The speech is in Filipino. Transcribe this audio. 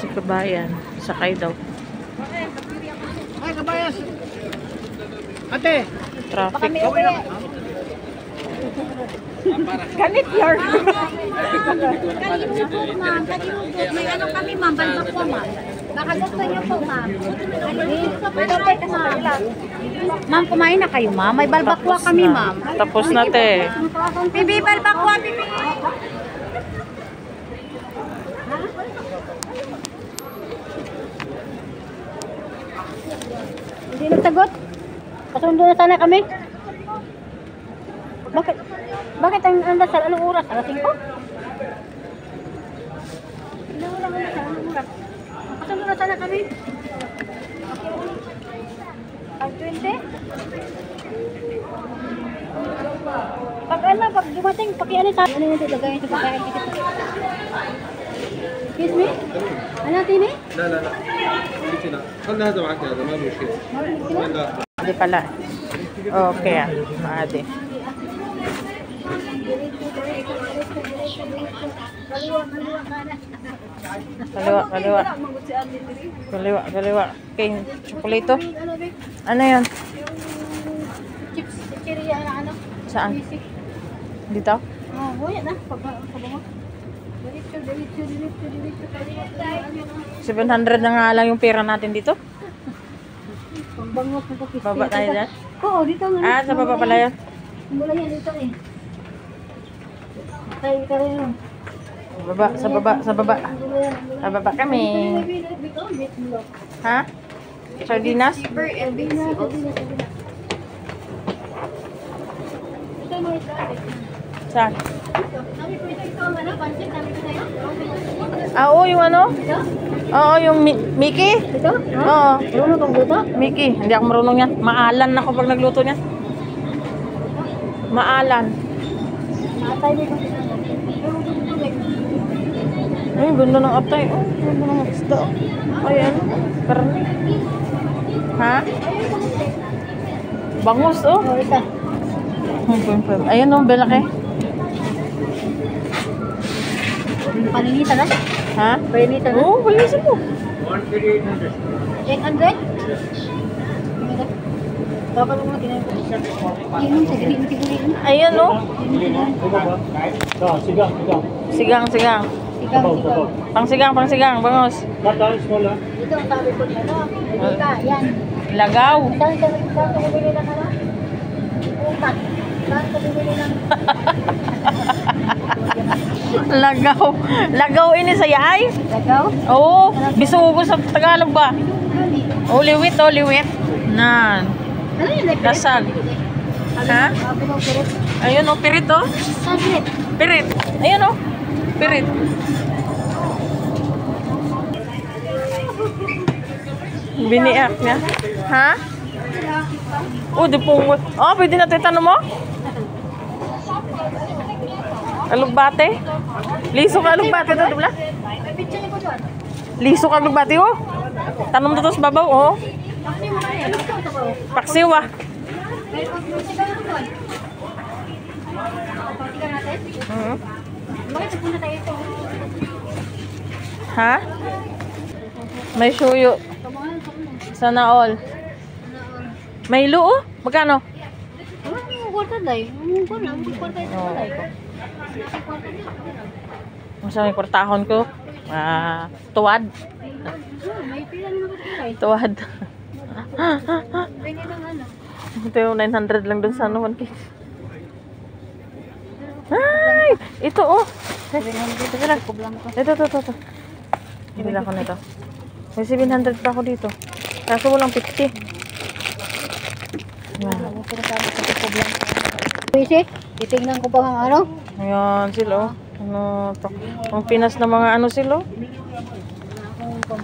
Si kabayan. Sakay daw. Ay, kabayan. Ate. Traffic. Ganit yard. May ano kami, ma'am. Balbak po, ma'am. Baka gusto niyo po, ma'am. Ma'am, kumain na kayo, ma'am. May balbakwa kami, ma'am. Tapos na, te. Bibi, balbakwa, bibi. Hindi nagsagot? Kasundo na sana kami. Bakit? Bakit ang dasal? Anong oras? Alas 5? Anong oras? Kasundo na sana kami. 5:20? Pag dumating, pakiano sa... Ano yung lagayin sa pagkain? Excuse me? Ano tini? لا لا لا خلي هذا معك هذا ما في مشكلة لا Hindi pala. Okay ah. Maade. Kaliwa. Kaliwa. Okay, chocolate. Ano yan? Chips, chicheria na ano? Saan? Dito? Oh, yan na. Pabango. Diretso. 700 na nga lang yung pera natin dito. Pagbango sa kapis. Baba tayo dyan? Oo, dito nga. Ah, sa baba pala yan. Mula yan dito eh. Tayo ka rin. Sa baba. Sa baba kami. Ha? Sardinas? Saan? Ah, oo, yung ano? Oo, yung Mickey? Ito? Oo. Marunong kang luto? Mickey, hindi ako marunong yan. Maalan ako pag nagluto niyan. Maalan. Atay dito. Ay, ganda ng atay. Oh, ganda ng isda. Ay, ano? Karne. Ha? Bangus, oh. Oh, ito. Ayun, oh, belaki. Paninita na? Ha? Paninita na? Oo, balisin mo. 800? Baka naman tinayin ko. Yun, siguri. Ayun, oh. Sigang. Sigaw. Pangsigang, bangus. Ito ang sabi ko ano? Ika, yan. Lagaw. Saan ka bibili ng ano? Upat. Saan ka bibili ng... Lagaw ini sa yaay. Lagaw? Oo, bisugo sa Tagalog ba? Oh, liwit. Nan. Ano yun? Lasag. Ha? Ayun, oh, pirit, oh. Saan pirit? Pirit. Ayun, oh. Pirit. Biniak niya. Ha? Oh, di pungot. Oh, pwede natin tanong mo? Alugbate? Liso ka alugbate to, dubla? May picture ko doon. Liso ka alugbate, oh. Tanong to sa babaw, oh. Paksiw, ah. May pagsigaw ko doon. Pagsigaw natin? Bakit pupunta tayo ito? Ha? May suyo. Sana all. May luo? Magkano? Kwarta day. Kwarta ito day ko. Masa may kwartahon ko? Tuwad. May pila naman ko tayo. Tuwad. Pwede lang ano. Ito yung 900 lang dun sa ano. 1K. Ay! Ito, oh. Teka lang. Ito. Ibila ko na ito. May 700 pa ako dito. Kaso walang 50. Pwede? Titingnan ko pa ang ano? Ayan sila, oh. Ano to? Ang Pinas na mga ano sila, oh. Kung